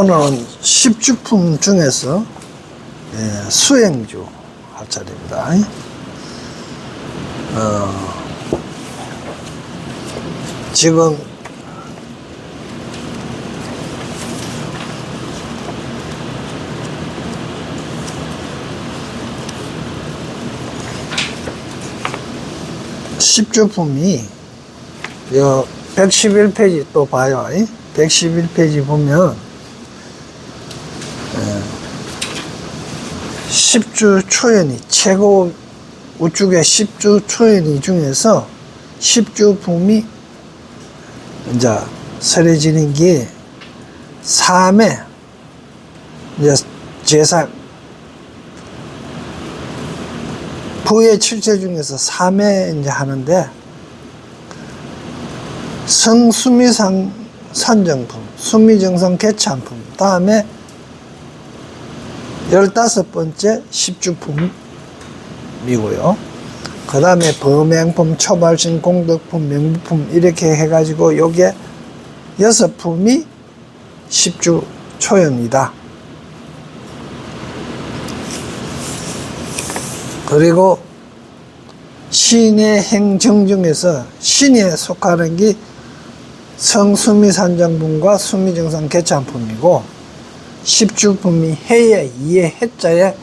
오늘은 10주품 중에서 수행주 할 차례입니다. 지금 십주품이 111페이지 또 봐요. 111페이지 보면 10주 초연이 최고 우측의 10주 초연이 중에서 10주품이 이제 설해지는 게 3회 이제 제3 부의 7체 중에서 3회 이제 하는데 성수미상 산정품, 수미정상 개찬품, 다음에 15번째 10주품이고요. 그 다음에 범행품, 초발신, 공덕품, 명부품 이렇게 해가지고 요게 6품이 10주 초연이다. 그리고 신의 행정 중에서 신에 속하는 게 성수미산정품과 수미정상 개찬품이고 10주품이 해에 2의 해자에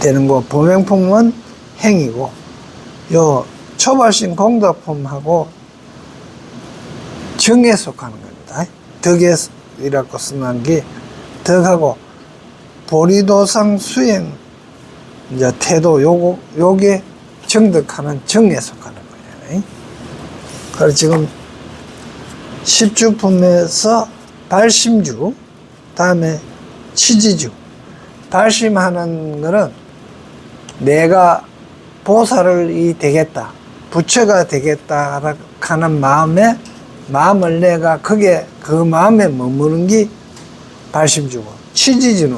되는 거, 범행품은 행이고 요 초발신 공덕품하고 정에 속하는 겁니다. 덕이라고 쓰는 게 덕하고 보리도상 수행 이제 태도 요게 정덕하는 정에 속하는 거예요. 그래서 지금 10주품에서 발심주, 다음에 치지주. 발심하는 거는 내가 보살이 되겠다, 부처가 되겠다 하는 마음을 내가 그게 그 마음에 머무는 게 발심주고, 치지주는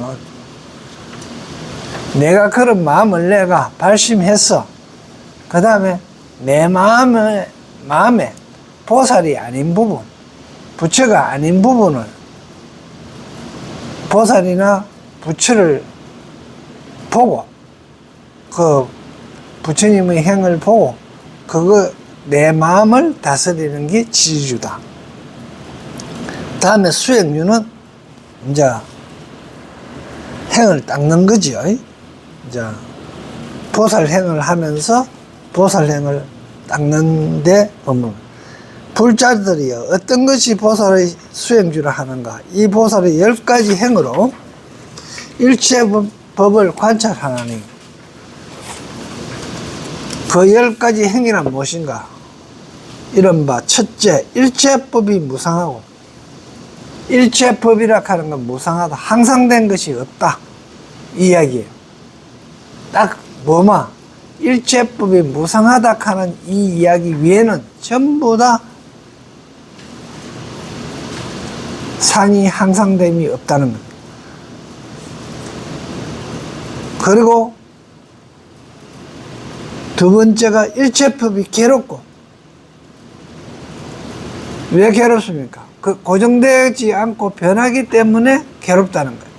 내가 그런 마음을 내가 발심해서 그 다음에 내 마음에 보살이 아닌 부분, 부처가 아닌 부분을 보살이나 부처를 보고 그 부처님의 행을 보고 그거 내 마음을 다스리는 게 지주다. 다음에 수행주는 이제 행을 닦는 거죠. 이제 보살행을 하면서 보살행을 닦는데 보면 불자들이요, 어떤 것이 보살의 수행주를 하는가? 이 보살의 10가지 행으로 일체법을 관찰하나니 그 10가지 행위란 무엇인가? 이른바 첫째, 일체법이 무상하고, 일체법이라 하는 건 무상하다, 항상된 것이 없다 이 이야기예요. 딱 뭐마 일체법이 무상하다 하는 이 이야기 위에는 전부 다 상이 항상됨이 없다는 겁니다. 그리고 두 번째가 일체법이 괴롭고, 왜 괴롭습니까? 그 고정되지 않고 변하기 때문에 괴롭다는 거예요.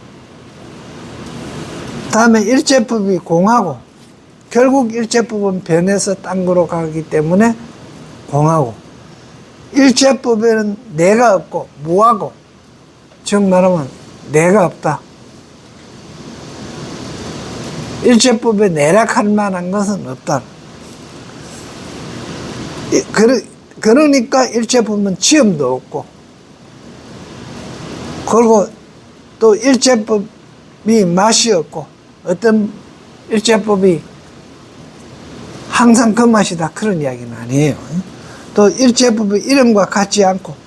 다음에 일체법이 공하고, 결국 일체법은 변해서 딴 거로 가기 때문에 공하고, 일체법에는 내가 없고 무하고, 즉 말하면 내가 없다. 일체법에 내락할 만한 것은 없다. 그러니까 일체법은 지음도 없고, 그리고 또 일체법이 맛이 없고, 어떤 일체법이 항상 그 맛이다 그런 이야기는 아니에요. 또 일체법이 이름과 같지 않고,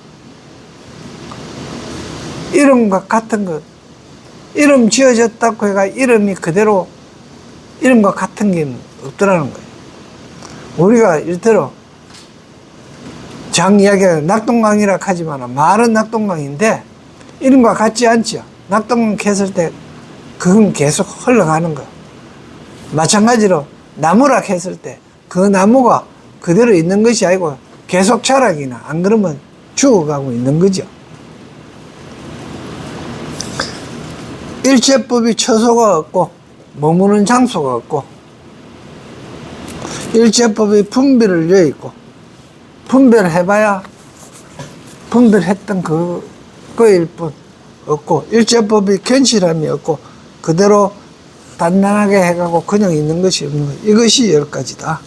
이름과 같은 것, 이름 지어졌다고 해가 이름이 그대로 이름과 같은 게 없더라는 거예요. 우리가 일대로 장 이야기가 낙동강이라 하지만 말은 낙동강인데 이름과 같지 않죠. 낙동강 했을 때 그건 계속 흘러가는 거예요. 마찬가지로 나무라 했을 때 그 나무가 그대로 있는 것이 아니고 계속 자라기나 안 그러면 죽어가고 있는 거죠. 일체법이 처소가 없고 머무는 장소가 없고 일체법이 분별을 여있고 분별해봐야 분별했던 그거일 뿐 없고 일체법이 견실함이 없고 그대로 단단하게 해가고 그냥 있는 것이 없는 것. 이것이 10가지다.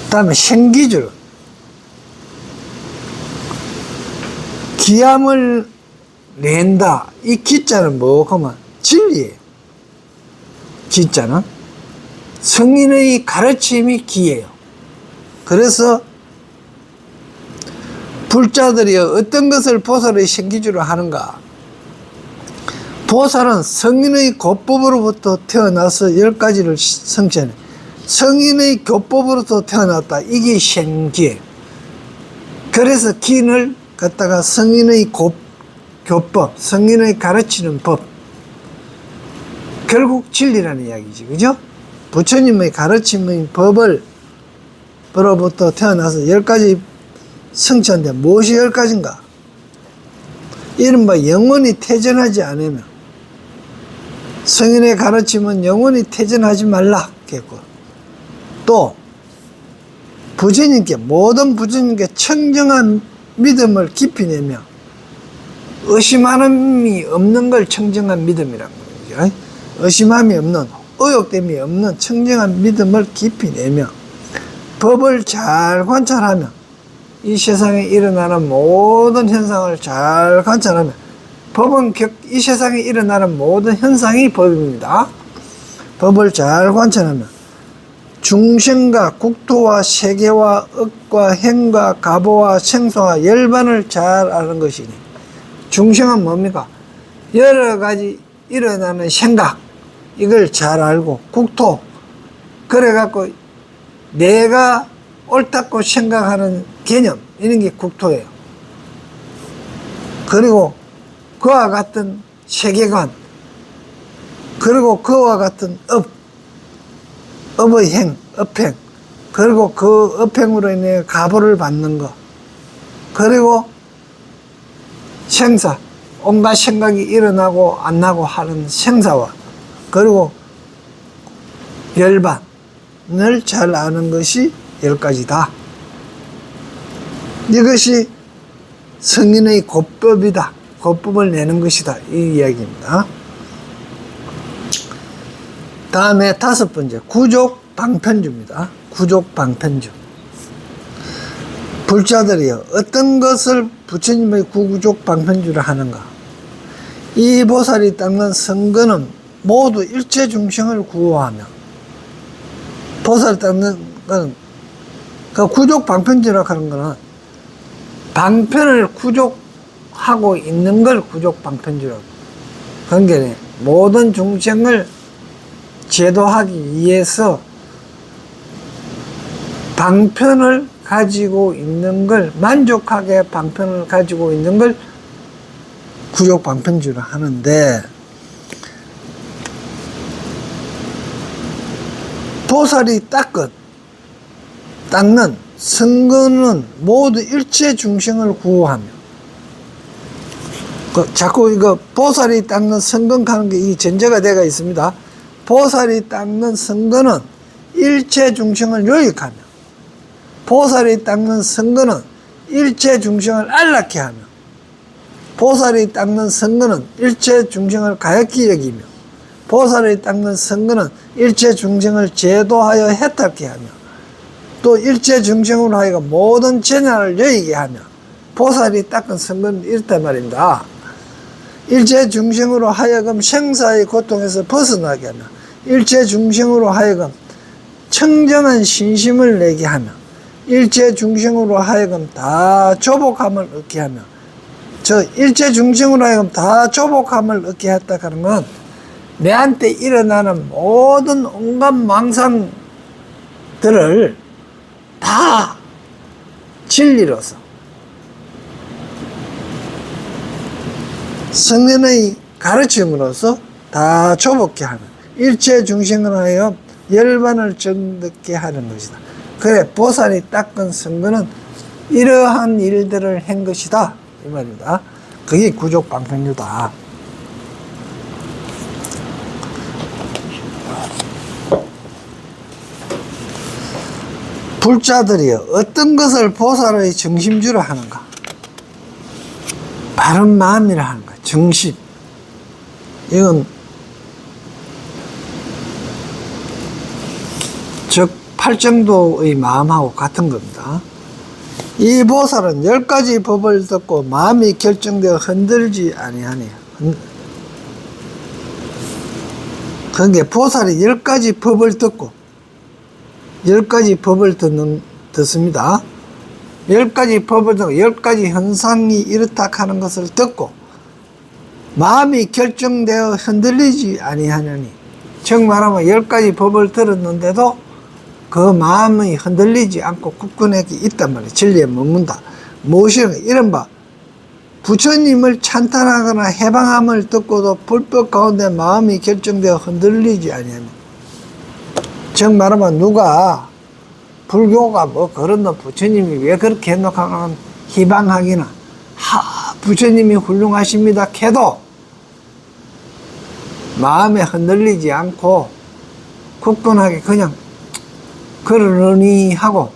그 다음에 생기줄. 기함을 낸다. 이 기자는 뭐고만 진리예요. 기자는 성인의 가르침이 기예요. 그래서 불자들이 어떤 것을 보살의 생기주로 하는가? 보살은 성인의 교법으로부터 태어나서 10가지를 성취하네. 성인의 교법으로부터 태어났다. 이게 생기예요. 그래서 기를 갖다가 성인의 교법, 성인의 가르치는 법. 결국 진리라는 이야기지. 그죠? 부처님의 가르침의 법으로부터 태어나서 10가지 성취한데 무엇이 10가지인가? 이른바 영원히 퇴전하지 않으면 성인의 가르침은 영원히 퇴전하지 말라 했고, 또 모든 부처님께 청정한 믿음을 깊이 내며 의심함이 없는 걸 청정한 믿음이라는 거죠. 의심함이 없는, 의욕됨이 없는 청정한 믿음을 깊이 내며 법을 잘 관찰하며 이 세상에 일어나는 모든 현상을 잘 관찰하며, 법은 이 세상에 일어나는 모든 현상이 법입니다. 법을 잘 관찰하며 중생과 국토와 세계와 억과 행과 가보와 생소와 열반을 잘 아는 것이니, 중생은 뭡니까? 여러 가지 일어나는 생각, 이걸 잘 알고, 국토, 그래갖고 내가 옳다고 생각하는 개념, 이런 게 국토예요. 그리고 그와 같은 세계관, 그리고 그와 같은 업의 행, 업행, 그리고 그 업행으로 인해 가보를 받는 것, 그리고 생사, 온갖 생각이 일어나고 안 나고 하는 생사와, 그리고 열반을 잘 아는 것이 10가지다. 이것이 성인의 교법이다. 교법을 내는 것이다. 이 이야기입니다. 다음에 5번째, 구족방편주입니다. 구족방편주. 불자들이요, 어떤 것을 부처님의 구족방편주를 하는가? 이 보살이 닦는 선거는 모두 일체 중생을 구호하며, 보살이 닦는 것은, 그 구족방편주라고 하는 것은 방편을 구족하고 있는 걸 구족방편주라고. 그러니까 모든 중생을 제도하기 위해서 방편을 가지고 있는 걸, 만족하게 방편을 가지고 있는 걸 구족방편주를 하는데, 보살이 닦는 선거는 모두 일체 중생을 구호하며, 자꾸 이거 보살이 닦는 선거 하는 게 이 전제가 되어 있습니다. 보살이 닦는 선거는 일체 중생을 요익하며, 보살이 닦는 선거는 일체 중생을 안락케 하며, 보살이 닦는 선거는 일체 중생을 가엾게 여기며, 보살이 닦는 선거는 일체 중생을 제도하여 해탈케 하며, 또 일체 중생으로 하여금 모든 재난을 여의게 하며, 보살이 닦은 선거는 이렇단 말입니다. 일체 중생으로 하여금 생사의 고통에서 벗어나게 하며, 일체 중생으로 하여금 청정한 신심을 내게 하며, 일체 중생으로 하여금 다 조복함을 얻게 하며, 일체 중생으로 하여금 다 조복함을 얻게 했다 하는 건 내한테 일어나는 모든 온갖 망상들을 다 진리로서 성령의 가르침으로서 다 조복케 하는, 일체 중생을 하여 열반을 정듣게 하는 것이다. 그래, 보살이 닦은 선거는 이러한 일들을 한 것이다, 이 말입니다. 그게 구족방편주다. 불자들이 어떤 것을 보살의 정심주로 하는가? 바른 마음이라 하는 거야. 정심. 이건 즉 팔정도의 마음하고 같은 겁니다. 이 보살은 10가지 법을 듣고 마음이 결정되어 흔들지 아니하네요. 그러니까 보살이 10가지 법을 듣고 10가지 법을 듣습니다. 10가지 법을 듣고 10가지 현상이 이렇다 하는 것을 듣고 마음이 결정되어 흔들리지 아니하느니, 즉 말하면 10가지 법을 들었는데도 그 마음이 흔들리지 않고 굳건하게 있단 말이에요. 진리에 머문다. 무엇이냐, 이른바 부처님을 찬탄하거나 해방함을 듣고도 불법 가운데 마음이 결정되어 흔들리지 아니하니, 즉 말하면 누가 불교가 뭐 그런 너 부처님이 왜 그렇게 해놓고 하면 희방하기나 부처님이 훌륭하십니다 해도 마음에 흔들리지 않고 굳건하게 그냥 그러니 하고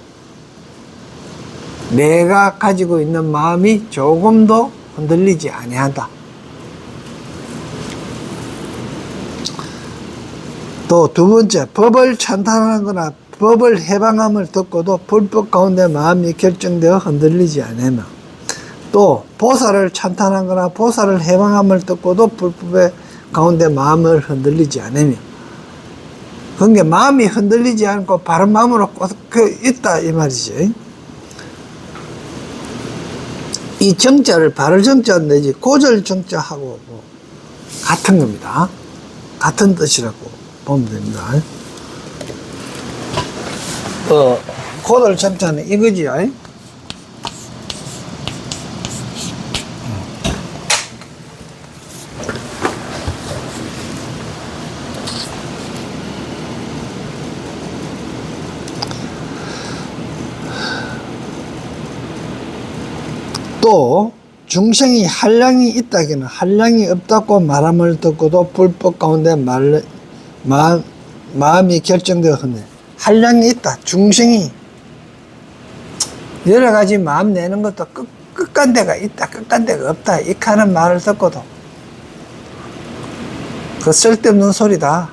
내가 가지고 있는 마음이 조금도 흔들리지 아니한다. 또 두 번째, 법을 찬탄하거나 법을 해방함을 듣고도 불법 가운데 마음이 결정되어 흔들리지 아니하며, 또 보살을 찬탄하거나 보살을 해방함을 듣고도 불법의 가운데 마음을 흔들리지 않으며, 그러니까 마음이 흔들리지 않고 바른 마음으로 꼭 있다 이 말이죠. 이 정자를 바를 정자 내지 고절 정자하고 뭐 같은 겁니다. 같은 뜻이라고 보면 됩니다. 고절 정자는 이거지요. 또 중생이 한량이 있다기는 한량이 없다고 말함을 듣고도 불법 가운데 마음이 결정되어 흔해. 한량이 있다. 중생이 여러 가지 마음 내는 것도 끝간 데가 있다, 끝간 데가 없다, 이 하는 말을 듣고도 그 쓸데없는 소리다.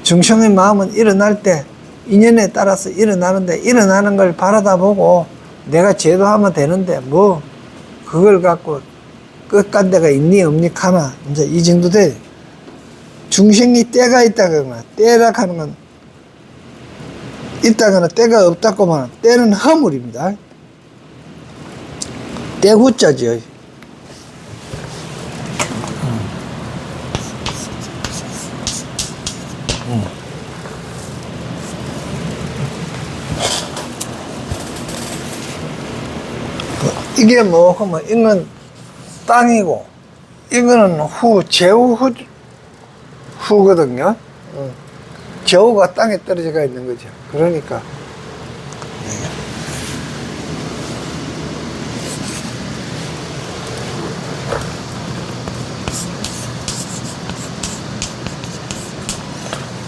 중생의 마음은 일어날 때 인연에 따라서 일어나는데, 일어나는 걸 바라다 보고 내가 제도하면 되는데 뭐 그걸 갖고 끝간 데가 있니 없니 하나, 이제 이 정도 돼. 중생이 때가 있다거나 때라 하는 건 있다거나 때가 없다고만, 때는 허물입니다. 때구자죠. 이게 뭐 하면 이건 땅이고 이거는 후거든요. 제후가 땅에 떨어져 있는 거죠. 그러니까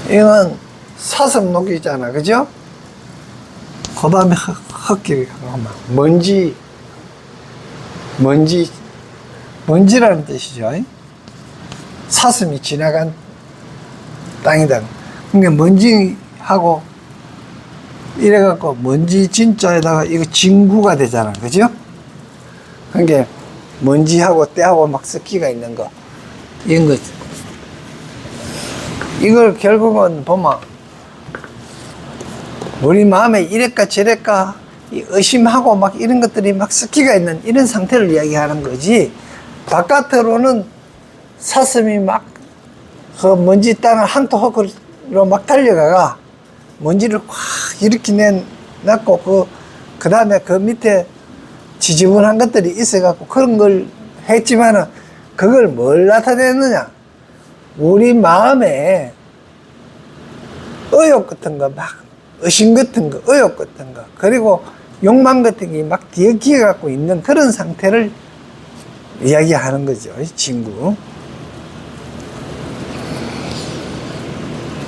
이건 사슴녹이잖아, 그죠? 그 다음에 흙길이 먼지라는 뜻이죠. 사슴이 지나간 땅이다. 그러니까 먼지하고 이래갖고 먼지 진짜에다가 이거 진구가 되잖아, 그죠? 그러니까 먼지하고 때하고 막 섞기가 있는 거, 이런 거지. 이걸 결국은 보면 우리 마음에 이랬까 저랬까 의심하고 막 이런 것들이 막 섞기가 있는 이런 상태를 이야기하는 거지, 바깥으로는 사슴이 막 그 먼지 땅을 한토 흙으로 막 달려가가 먼지를 확 이렇게 내놨고 그 다음에 그 밑에 지저분한 것들이 있어갖고 그런 걸 했지만은 그걸 뭘 나타내느냐, 우리 마음에 의욕 같은 거, 막 의심 같은 거, 의욕 같은 거, 그리고 욕망 같은 게 막 뒤엉켜 갖고 있는 그런 상태를 이야기하는 거죠, 이 친구.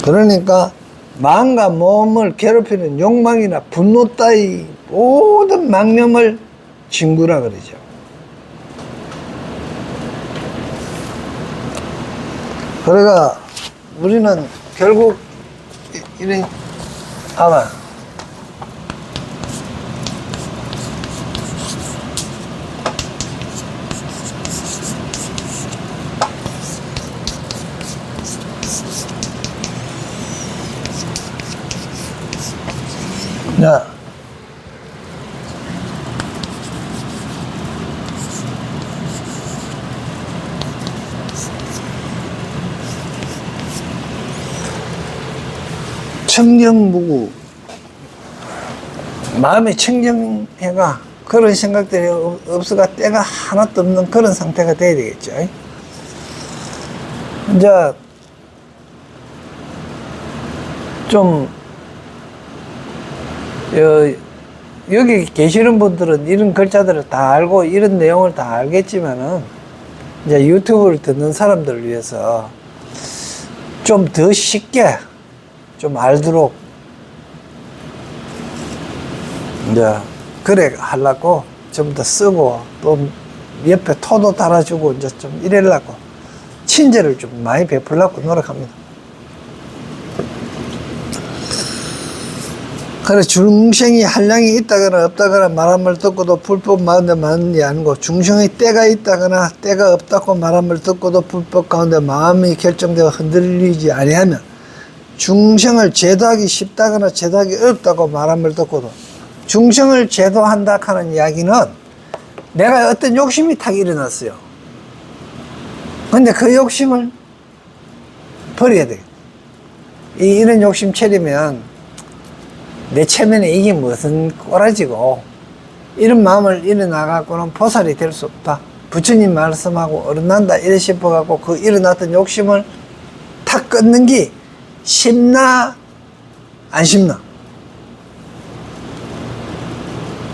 그러니까 마음과 몸을 괴롭히는 욕망이나 분노 따위 모든 망념을 진구라 그러죠. 그러니까 우리는 결국 이런 아마 야 청정무구 마음이 청정해가 그런 생각들이 없어가 때가 하나도 없는 그런 상태가 돼야 되겠죠. 이제 좀 여기 계시는 분들은 이런 글자들을 다 알고 이런 내용을 다 알겠지만은 이제 유튜브를 듣는 사람들을 위해서 좀 더 쉽게 좀 알도록 이제 그래 하려고 좀 더 쓰고 또 옆에 토도 달아주고 이제 좀 이래려고 친절을 좀 많이 베풀려고 노력합니다. 그래 중생이 한량이 있다거나 없다거나 말함을 듣고도 불법 가운데 마는이 아니고 중생의 때가 있다거나 때가 없다고 말함을 듣고도 불법 가운데 마음이 결정되어 흔들리지 아니하면 중생을 제도하기 쉽다거나 제도하기 어렵다고 말함을 듣고도 중생을 제도한다 하는 이야기는 내가 어떤 욕심이 탁 일어났어요. 근데 그 욕심을 버려야 돼. 이런 욕심 차리면 내 체면에 이게 무슨 꼬라지고 이런 마음을 일어나갖고는 보살이 될 수 없다. 부처님 말씀하고 어긋난다 이래 싶어갖고 그 일어났던 욕심을 탁 끊는 게 쉽나 안 쉽나?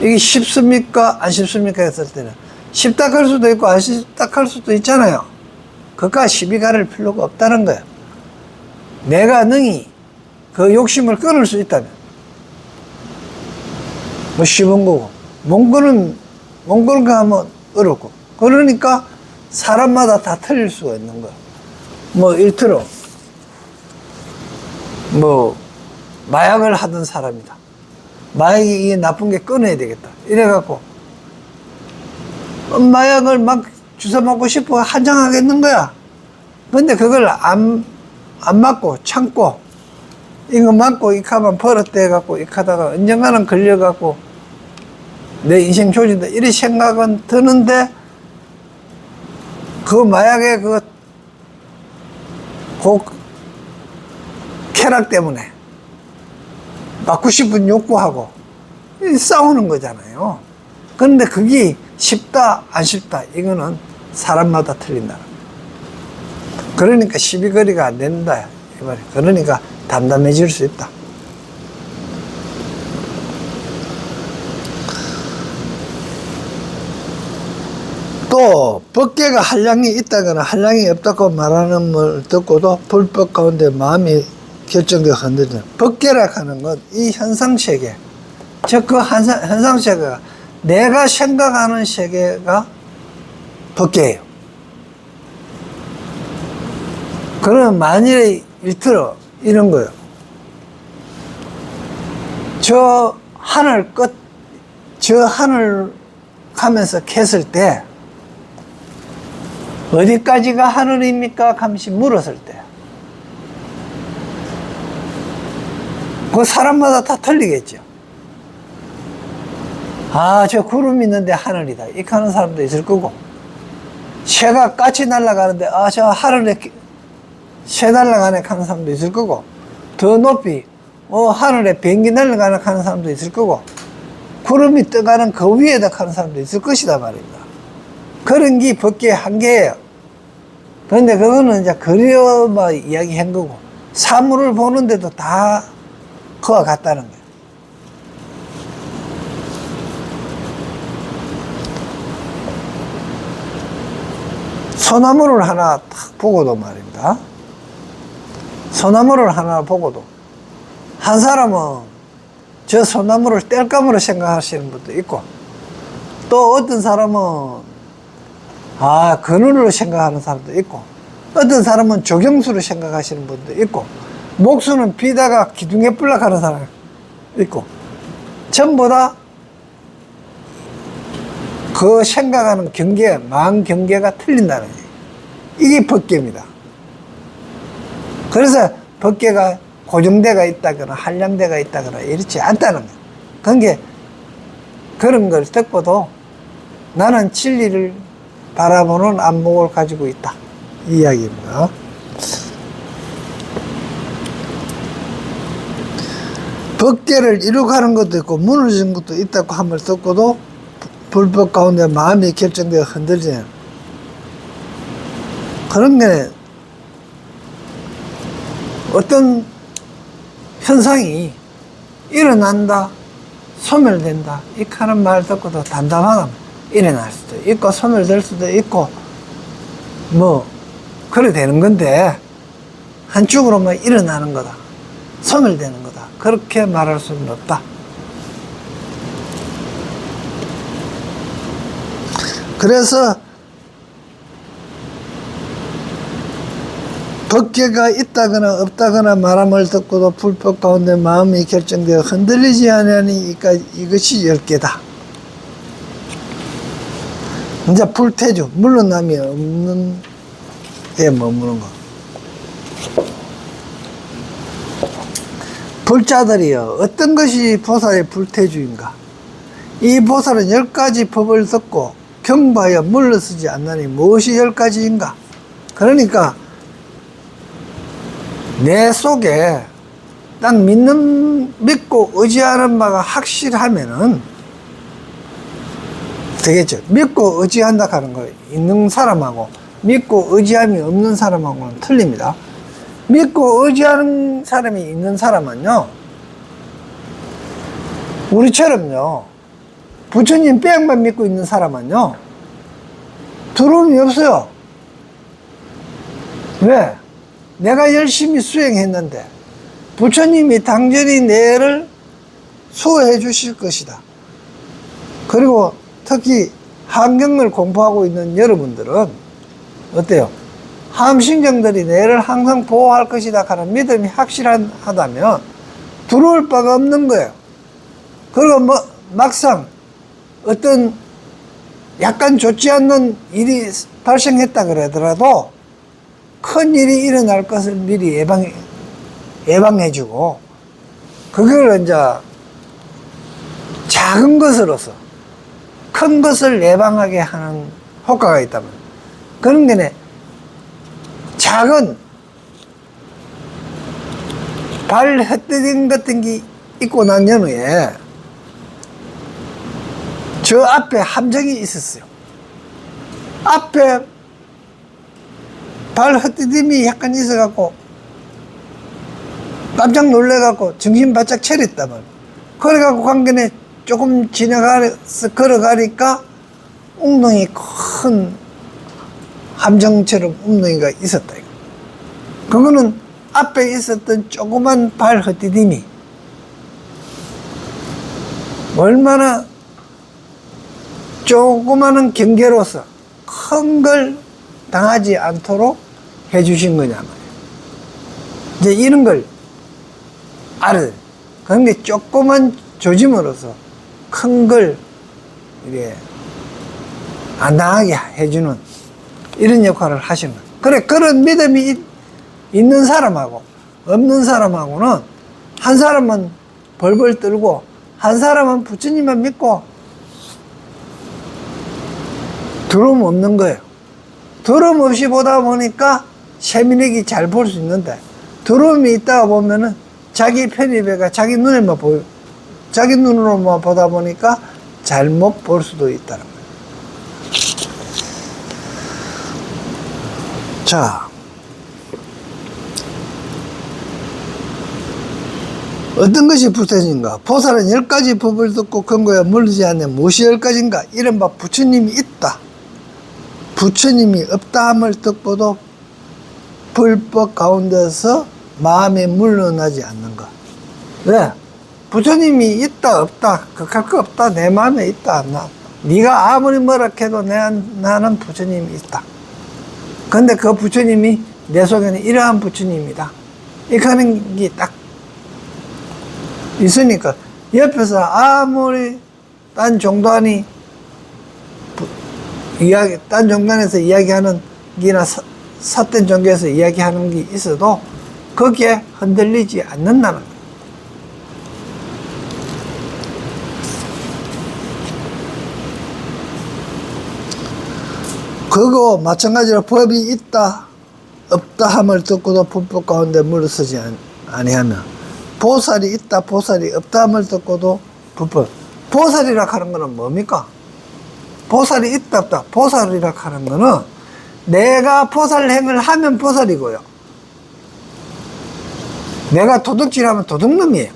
이게 쉽습니까 안 쉽습니까 했을 때는 쉽다 할 수도 있고 안 쉽다 할 수도 있잖아요. 그까 시비 가릴 필요가 없다는 거예요. 내가 능히 그 욕심을 끊을 수 있다면 뭐 쉬운 거고 몽골은 가면 어렵고 그러니까 사람마다 다 틀릴 수가 있는 거야. 뭐 일터로 뭐 마약을 하던 사람이다. 마약이 이게 나쁜 게 끊어야 되겠다. 이래갖고 마약을 막 주사 맞고 싶어 한장하겠는 거야. 근데 그걸 안 맞고 참고 이거 맞고 이카만 버릇돼갖고 이카다가 언젠가는 걸려갖고 내 인생 조진다 이런 생각은 드는데 그 마약의 그 쾌락 때문에 맞고 싶은 욕구하고 싸우는 거잖아요. 그런데 그게 쉽다 안 쉽다 이거는 사람마다 틀린다. 그러니까 시비거리가 안 된다 이 말이에요. 그러니까 담담해질 수 있다. 또 법계가 한량이 있다거나 한량이 없다고 말하는 걸 듣고도 불법 가운데 마음이 결정되어 흔들리는 법계라 하는 건 이 현상세계 즉 그 현상세계가 내가 생각하는 세계가 법계예요. 그러면 만일에 일틀어 이런 거예요. 저 하늘 가면서 캤을 때 어디까지가 하늘입니까? 하면서 물었을 때 그 사람마다 다 틀리겠죠. 아, 저 구름 있는데 하늘이다 이렇게 하는 사람도 있을 거고 새가 까치 날아가는데 아, 저 하늘에 새 날아가네 하는 사람도 있을 거고 더 높이 하늘에 비행기 날아가네 하는 사람도 있을 거고 구름이 떠가는 그 위에다 하는 사람도 있을 것이다 말입니다. 그런 게 법계의 한계예요. 그런데 그거는 이제 그려만 이야기한 거고 사물을 보는데도 다 그와 같다는 거예요. 소나무를 하나 딱 보고도 말입니다. 소나무를 하나 보고도 한 사람은 저 소나무를 땔감으로 생각하시는 분도 있고, 또 어떤 사람은 그늘로 생각하는 사람도 있고, 어떤 사람은 조경수로 생각하시는 분도 있고, 목수는 비다가 기둥에 불락하는 사람이 있고, 전부 다 그 생각하는 경계, 마음 경계가 틀린다는 거예요. 이게 법계입니다. 그래서 법계가 고정대가 있다거나 한량대가 있다거나 이렇지 않다는 거예요. 그러니까 그런 걸 듣고도 나는 진리를 바라보는 안목을 가지고 있다, 이 이야기입니다. 법계를 이룩하는 것도 있고 무너진 것도 있다고 함을 듣고도 불법 가운데 마음이 결정되어 흔들리는 그런 게, 어떤 현상이 일어난다, 소멸된다, 이 하는 말 듣고도 담담하게 일어날 수도 있고 소멸될 수도 있고 뭐 그래 되는 건데, 한쪽으로만 일어나는 거다, 소멸되는 거다, 그렇게 말할 수는 없다. 그래서 법계가 있다거나 없다거나 말함을 듣고도 불법 가운데 마음이 결정되어 흔들리지 않으니 이것이 10개다. 이제 불태주, 물러남이 없는 데 머무는 거. 불자들이여, 어떤 것이 보살의 불태주인가? 이 보살은 10가지 법을 듣고 경바하여 물러서지 않나니 무엇이 10가지인가? 그러니까 내 속에 딱 믿고 의지하는 바가 확실하면은 되겠죠. 믿고 의지한다 하는 거 있는 사람하고 믿고 의지함이 없는 사람하고는 틀립니다. 믿고 의지하는 사람이 있는 사람은요, 우리처럼요, 부처님 뺑만 믿고 있는 사람은요, 두려움이 없어요. 왜? 내가 열심히 수행했는데 부처님이 당연히 내를 수호해 주실 것이다. 그리고 특히 한경을 공부하고 있는 여러분들은 어때요? 함신정들이 내를 항상 보호할 것이다 하는 믿음이 확실하다면 두려울 바가 없는 거예요. 그리고 막상 어떤 약간 좋지 않는 일이 발생했다 그러더라도 큰 일이 일어날 것을 미리 예방해주고, 그걸 이제 작은 것으로서 큰 것을 예방하게 하는 효과가 있다면, 그런 게 작은 발 헛디딘 같은 게 있고 난 연후에 저 앞에 함정이 있었어요. 앞에 발 헛디딤이 약간 있어갖고 깜짝 놀래갖고 정신 바짝 차렸다면, 그래갖고 관계에 조금 지나가서 걸어가니까 웅덩이 큰 함정처럼 웅덩이가 있었다. 그거는 앞에 있었던 조그만 발 헛디딤이 얼마나 조그마한 경계로서 큰 걸 당하지 않도록 해주신 거냐 말이에요. 이제 이런 걸 알아요. 그런 게 조그만 조짐으로서 큰 걸 이게 안 당하게 해주는 이런 역할을 하시는 거예요. 그래, 그런 믿음이 있는 사람하고 없는 사람하고는, 한 사람은 벌벌 떨고 한 사람은 부처님만 믿고 두려움 없는 거예요. 두려움 없이 보다 보니까 세밀하게 잘 볼 수 있는데, 두려움이 있다가 보면은 자기 편입해가 자기 눈에만 보여, 자기 눈으로만 보다 보니까 잘못 볼 수도 있다는 거예요. 자, 어떤 것이 불태주인가? 보살은 10가지 법을 듣고 근거에 물리지 않는 무엇이 10가지인가? 이른바 부처님이 있다, 부처님이 없다 함을 듣고도 불법 가운데서 마음에 물러나지 않는 것. 왜? 부처님이 있다 없다 극할 거 없다. 내 마음에 있다 안 나. 네가 아무리 뭐라 해도 나는 부처님이 있다. 근데 그 부처님이 내 속에는 이러한 부처님이다. 이렇게 하는 게 딱 있으니까 옆에서 아무리 딴 종단이 딴 종단에서 이야기하는 기나 삿된 종교에서 이야기하는 게 있어도 거기에 흔들리지 않는다는 거예요. 그거 마찬가지로 법이 있다 없다 함을 듣고도 불법 가운데 물러서지 아니하면, 보살이 있다 보살이 없다 함을 듣고도 불법. 보살이라 하는 거는 뭡니까? 보살이 있다 없다. 보살이라 하는 거는 내가 보살 행을 하면 보살이고요, 내가 도둑질하면 도둑놈이에요.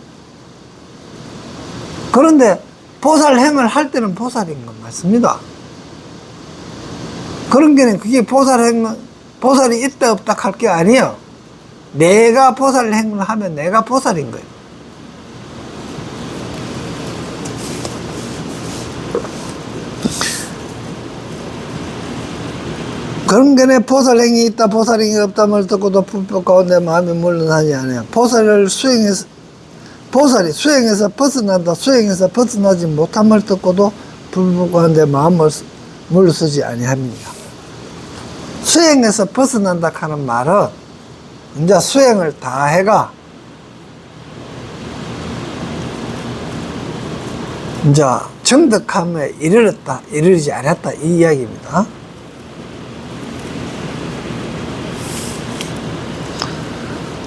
그런데 보살 행을 할 때는 보살인 건 맞습니다. 그런 게는 그게 보살이 있다 없다 할 게 아니에요. 내가 보살 행을 하면 내가 보살인 거예요. 그런 게네 보살 행이 있다 보살 행이 없다를 듣고도 불법 가운데 마음이 물러나지 않아요. 보살을 보살이 수행해서 벗어난다 수행해서 벗어나지 못함을 듣고도 불법 가운데 마음을 물러서지 아니합니다. 수행해서 벗어난다 하는 말은 이제 수행을 다 해가 이제 정덕함에 이르렀다 이르지 않았다 이 이야기입니다.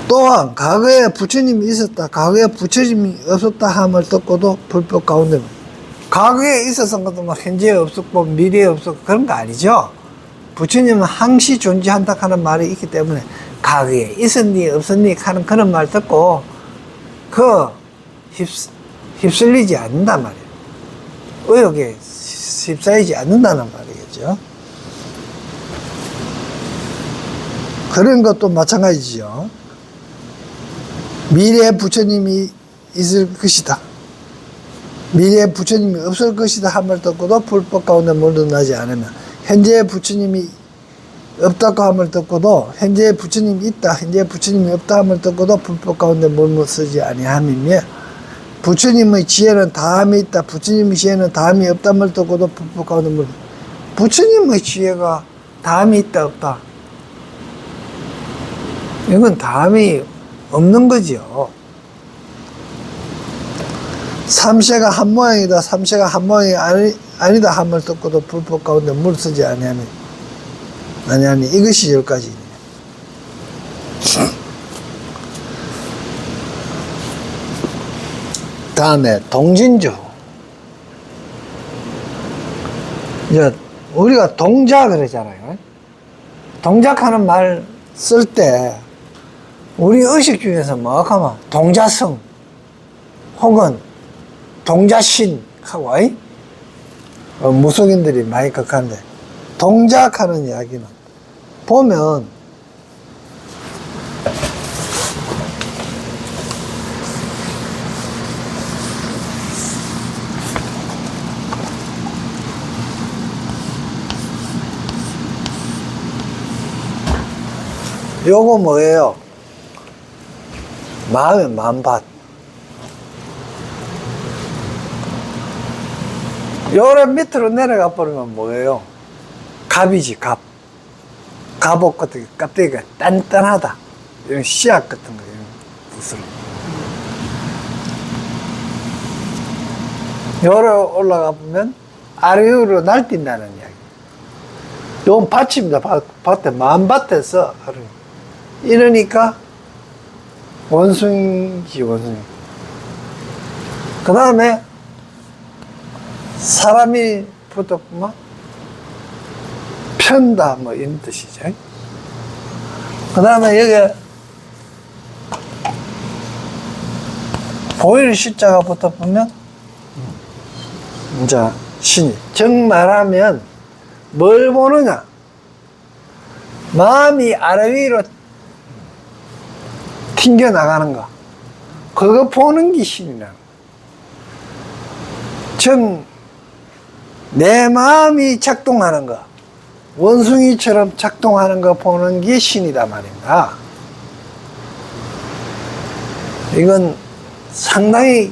또한 과거에 부처님이 있었다 과거에 부처님이 없었다 함을 듣고도 불법 가운데, 과거에 있었던 것도 막 현재에 없었고 미래에 없었고 그런 거 아니죠. 부처님은 항시 존재한다 하는 말이 있기 때문에 과거에 있었니 없었니 하는 그런 말 듣고 휩쓸리지 않는단 말이에요. 의욕에 휩싸이지 않는다는 말이겠죠. 그런 것도 마찬가지죠. 미래에 부처님이 있을 것이다 미래에 부처님이 없을 것이다 함을 듣고도 불법 가운데 물러나지 않으면, 현재의 부처님이 없다고 함을 듣고도 현재의 부처님이 있다 현재의 부처님이 없다 함을 듣고도 불법 가운데 물러서지 아니함이며, 부처님의 지혜는 다함이 있다 부처님의 지혜는 다함이 없다 함을 듣고도 불법 가운데 물러서. 부처님의 지혜가 다함이 있다 없다, 이건 다함이 없는 거지요. 삼세가 한 모양이다 삼세가 한 모양이 아니다 함을 듣고도 불법 가운데 물러서지 아니하니 이것이 10가지입니다. 다음에 동진주. 이제 우리가 동자 그러잖아요. 동작하는 말 쓸 때 우리 의식 중에서 뭐 하면 동자성 혹은 동자신 하고 무속인들이 많이 극한데, 동작하는 이야기는 보면 요거 뭐예요? 마음의 만밭. 요래 밑으로 내려가 버리면 뭐예요? 갑이지, 갑. 갑옷 같은 껍데기가 단단하다. 이런 씨앗 같은 거, 이런 뜻으로. 요래 올라가 보면 아래로 날뛴다는 이야기. 요건 밭입니다. 밭에, 만밭에서 하루. 이러니까 원숭이지, 원숭이. 그 다음에 사람이 붙었구만 편다 뭐 이런 뜻이죠. 그 다음에 여기 보일 십자가 붙어보면 이제 신이 정말하면 뭘 보느냐, 마음이 아래 위로 튕겨 나가는 거, 그거 보는 게 신이라. 내 마음이 작동하는 거, 원숭이처럼 작동하는 거 보는 게 신이다 말입니다. 이건 상당히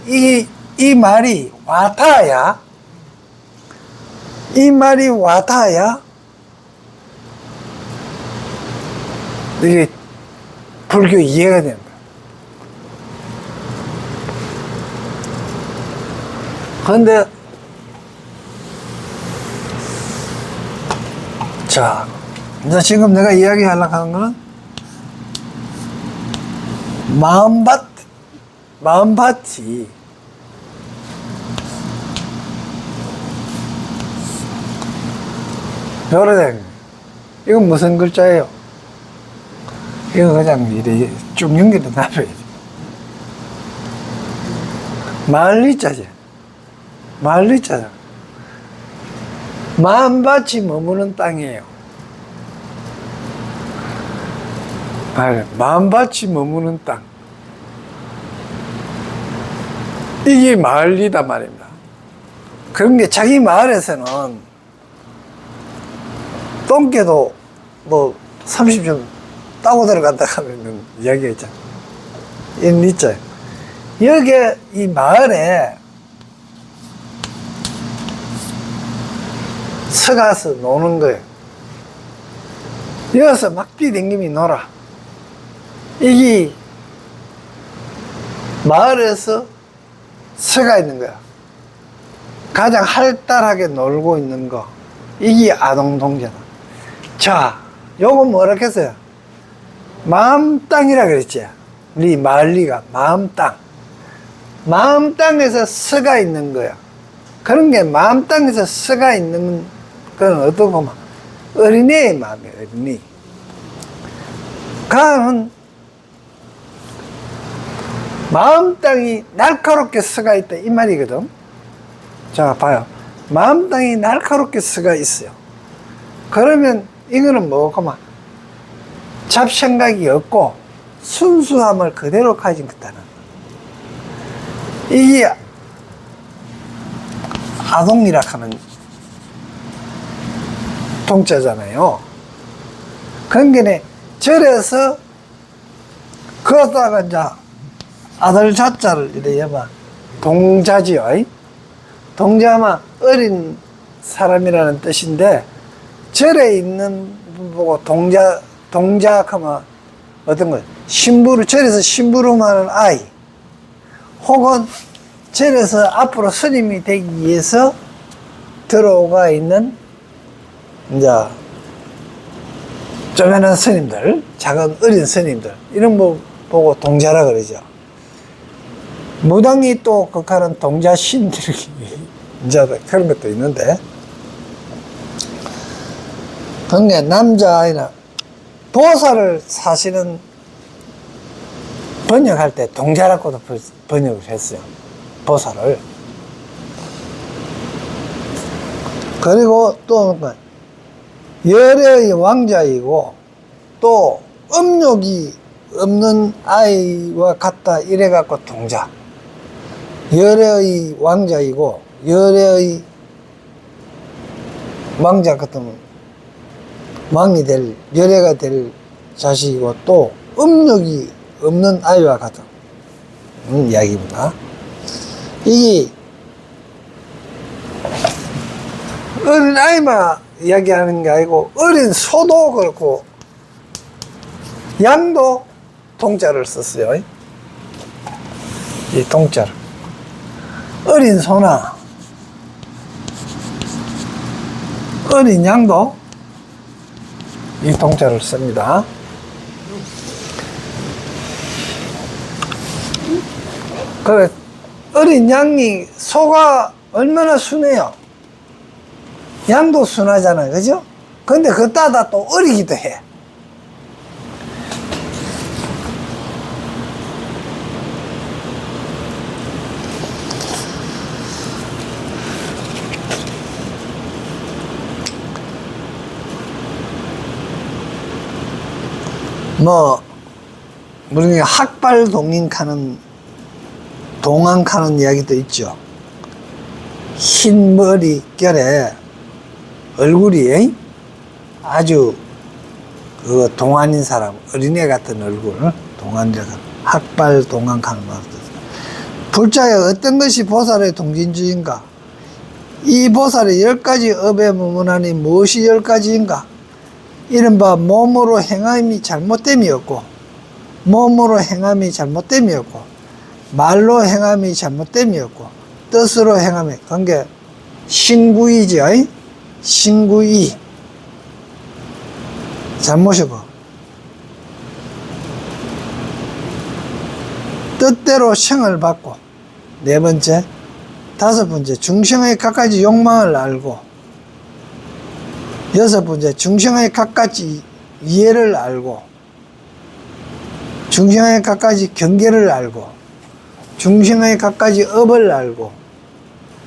이 말이 와타야, 이 말이 와타야 이게 불교 이해가 됩니다. 그런데 자, 이제 지금 내가 이야기하려고 하는 거는 마음밭이 요래 이건 무슨 글자예요? 이거 그냥 이래 쭉 연결해 놔둬야지. 마을리자지. 마을리자잖아. 마음밭이 머무는 땅이에요. 마음밭이 머무는 땅. 이게 마을이다 말입니다. 그런 게 자기 마을에서는 똥개도 뭐 30점 따고 들어간다 하면 이야기가 있잖아. 있죠. 여기 이 마을에 서가서 노는 거예요. 여기서 막 뛰댕김이 놀아. 이게 마을에서 서가 있는 거야. 가장 활달하게 놀고 있는 거. 이게 아동동자다. 자, 요거 뭐라 했어요? 마음땅이라 그랬지. 우리 마을리가 마음땅. 마음땅에서 서가 있는 거야. 그런 게 마음땅에서 서가 있는 건 어떻게 보면 어린애의 마음이에요. 어린애. 가는 마음땅이 날카롭게 서가 있다 이 말이거든. 자, 봐요. 마음땅이 날카롭게 서가 있어요. 그러면 이거는 뭐고만 잡생각이 없고 순수함을 그대로 가진 거다는. 이게 아동이라 하는 동자잖아요. 그러니까 절에서 그러다가 이제 아들 자자를 이래 해봐. 동자지요. 동자만 어린 사람이라는 뜻인데, 절에 있는 분 보고 동자하면 어떤 거예요? 절에서 심부름하는 아이, 혹은 절에서 앞으로 스님이 되기 위해서 들어오가 있는 이제 쪼매난 스님들, 작은 어린 스님들, 이런 거 보고 동자라 그러죠. 무당이 또 극하는 동자신들이 이제 그런 것도 있는데, 그게 남자아이나 보살을 사실은 번역할 때 동자라고도 번역을 했어요. 보살을. 그리고 또 열애의 왕자이고 또 음욕이 없는 아이와 같다 이래갖고 동자. 열애의 왕자이고 열애의 왕자 같은 왕이 될, 열애가 될 자식이고 또 음욕이 없는 아이와 같은 이야기입니다. 이게 어린 아이만 이야기하는 게 아니고 어린 소도 그렇고 양도 동자를 썼어요. 이 동자를. 어린 소나 어린 양도 이 동자를 씁니다. 그래, 어린 양이, 소가 얼마나 순해요. 양도 순하잖아요. 그죠? 근데 그 따다 또 어리기도 해. 우리 학발동인카는 동안카는 이야기도 있죠. 흰 머리결에 얼굴이 아주 그 동안인 사람, 어린애 같은 얼굴, 동안자 학발 동안카는 말입니다. 불자에 어떤 것이 보살의 동진주인가? 이 보살의 10가지 업에 머무나니 무엇이 10가지인가? 이른바 몸으로 행함이 잘못됨이었고, 몸으로 행함이 잘못됨이었고, 말로 행함이 잘못됨이었고, 뜻으로 행함이, 그게 신구이죠. 신구이. 잘못이고, 뜻대로 생을 받고, 네 번째, 다섯 번째, 중생의 갖가지 욕망을 알고, 여섯 번째, 중생의 갖가지 이해를 알고, 중생의 갖가지 경계를 알고, 중생의 갖가지 업을 알고,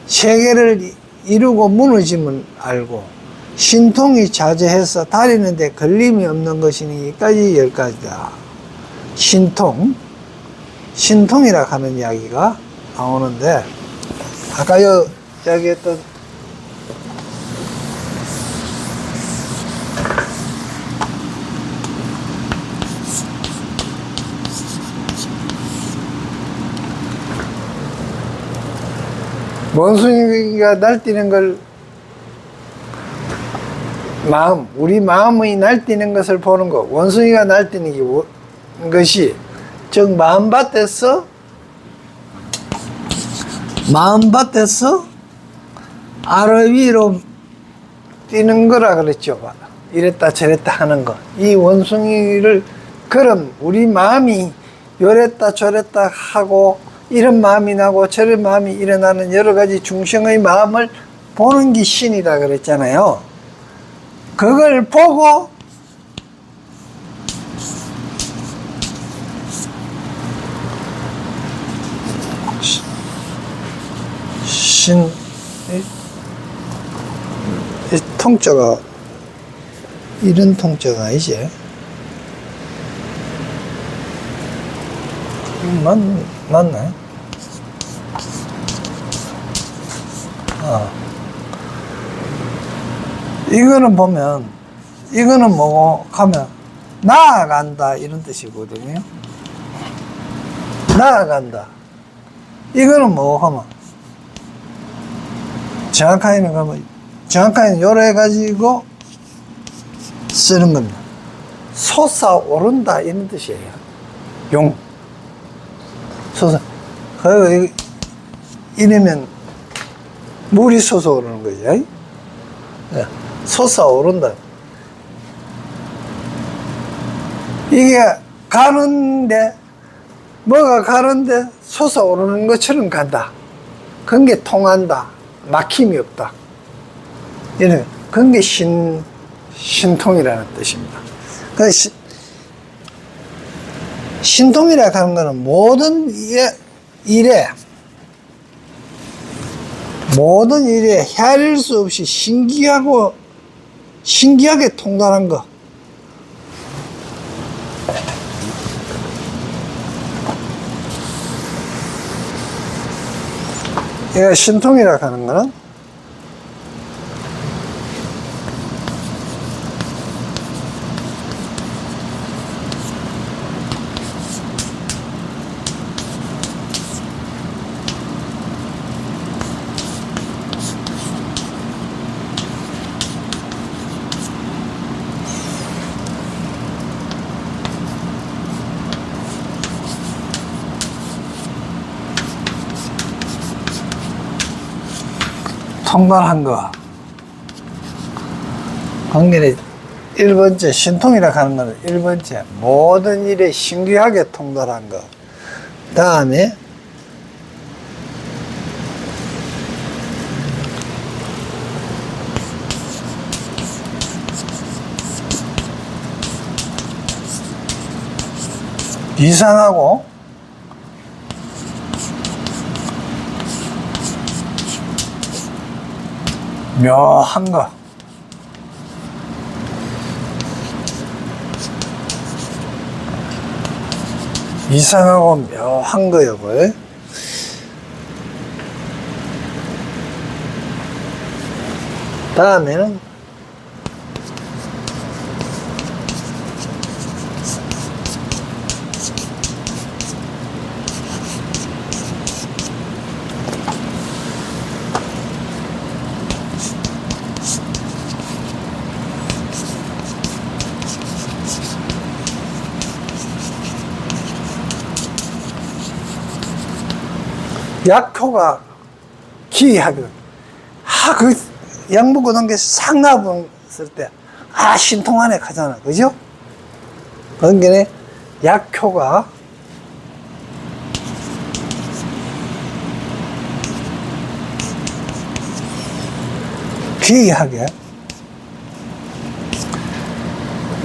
세계를 이루고 무너짐을 알고, 신통이 자제해서 다니는데 걸림이 없는 것이니 이까지 10가지다. 신통이라 하는 이야기가 나오는데, 아까 이야기했던 원숭이가 날뛰는 걸 우리 마음이 날뛰는 것을 보는 것, 원숭이가 날뛰는 것이 즉 마음밭에서 아래 위로 뛰는 거라 그랬죠. 이랬다 저랬다 하는 거. 이 원숭이를 그럼 우리 마음이 요랬다 저랬다 하고 이런 마음이 나고 저런 마음이 일어나는 여러 가지 중생의 마음을 보는 게 신이라 그랬잖아요. 그걸 보고 이 통자가 이런 통자가 아니지. 맞네. 이거는 보면, 이거는 뭐고 하면 나아간다 이런 뜻이거든요. 나아간다. 이거는 뭐고 하면 정확하게는 요래 해가지고 쓰는 겁니다. 솟아오른다 이런 뜻이에요. 그리고 이러면 물이 솟아오르는 거죠. 솟아오른다. 이게 가는데, 뭐가 가는데 솟아오르는 것처럼 간다. 그런 게 통한다. 막힘이 없다. 그런 게 신통이라는 뜻입니다. 그래서 신통이라고 하는 것은 모든 일에 헤아릴 수 없이 신기하게 통달한 것. 얘가 신통이라고 하는 거는 통달한 거. 관계는 1번째, 신통이라고 하는 거는 1번째, 모든 일에 신기하게 통달한 거. 다음에, 이상하고, 묘한 거. 이상하고 묘한 거요. 다음에는 약효가 기이하게, 그 약 먹고 난 게 싹 나왔을 때, 신통하네 하잖아. 그죠? 그러니까 약효가 기이하게.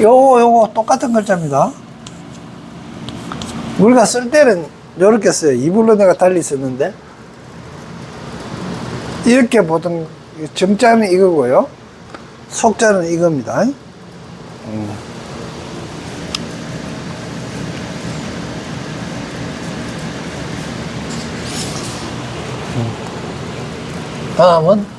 요거 똑같은 글자입니다. 우리가 쓸 때는 요렇게 써요. 이불로 내가 달리 썼는데, 이렇게 보통 정자는 이거고요, 속자는 이겁니다. 다음은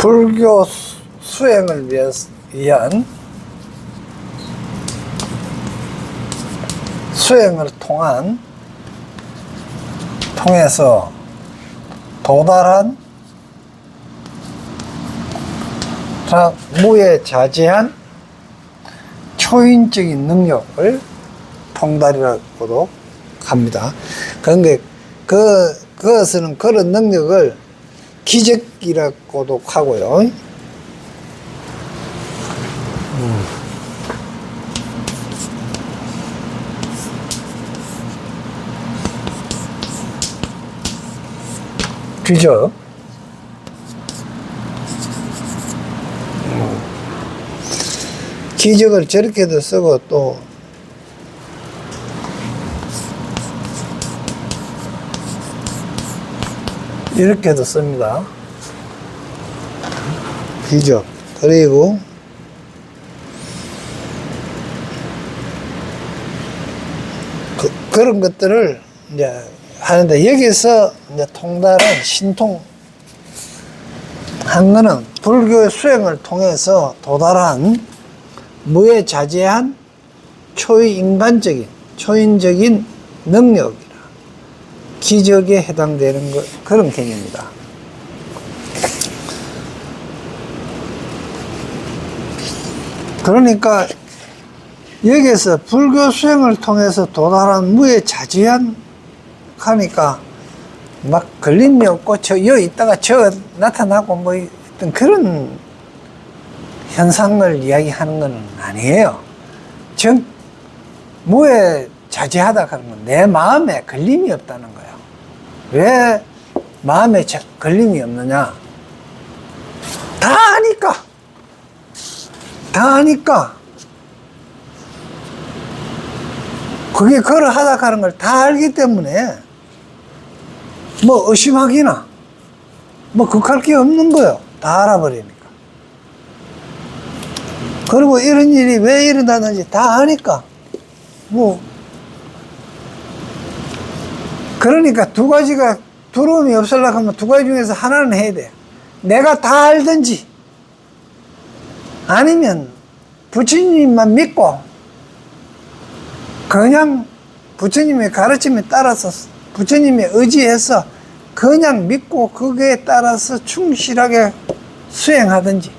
불교 수행을 위한 수행을 통해서 도달한 무에자제한 초인적인 능력을 통달이라고도 합니다. 그런데 그것은 그런 능력을 기적이라고도 하고요. 기적. 기적을 저렇게도 쓰고 또 이렇게도 씁니다. 기적. 그리고 그런 것들을 이제 하는데, 여기서 이제 통달은 신통한 거는 불교의 수행을 통해서 도달한 무에자제한 초인적인 능력이라, 기적에 해당되는 그런 개념이다. 그러니까 여기에서 불교 수행을 통해서 도달한 무에 자지하니까 막 걸림이 없고 여 있다가 저 나타나고 뭐 어떤 그런 현상을 이야기하는 건 아니에요. 즉 무에 자지하다 하는 건 내 마음에 걸림이 없다는 거예요. 왜 마음에 걸림이 없느냐? 다 아니까 그게 그러하다 하는 걸 다 알기 때문에 뭐 의심하기나 뭐 극할 게 없는 거예요. 다 알아버리니까. 그리고 이런 일이 왜 일어나는지 다 아니까 뭐 그러니까 두 가지가 두려움이 없으려고 하면 두 가지 중에서 하나는 해야 돼. 내가 다 알든지 아니면 부처님만 믿고 그냥 부처님의 가르침에 따라서 부처님의 의지해서 그냥 믿고 그거에 따라서 충실하게 수행하든지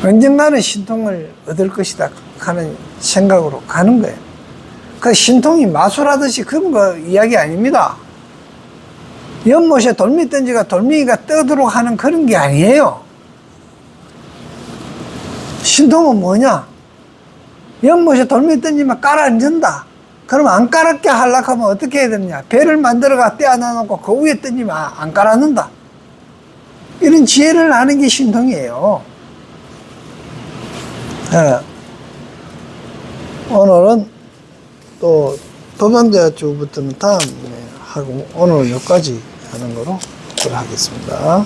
언젠가는 신통을 얻을 것이다 하는 생각으로 가는 거예요. 그 신통이 마술하듯이 그런 거 이야기 아닙니다. 연못에 돌멩이 던지가 돌멩이가 떠도록 하는 그런 게 아니에요. 신통은 뭐냐? 연못에 돌멩이 던지면 깔아앉는다. 그럼 안 깔았게 하려고 하면 어떻게 해야 되느냐? 배를 만들어가 떼어놔놓고 그 위에 던지면 안 깔아앉는다. 이런 지혜를 아는 게 신통이에요. 네. 오늘은 또 도반대주부터는 다음에 하고 오늘 여기까지 하는 거로 하겠습니다.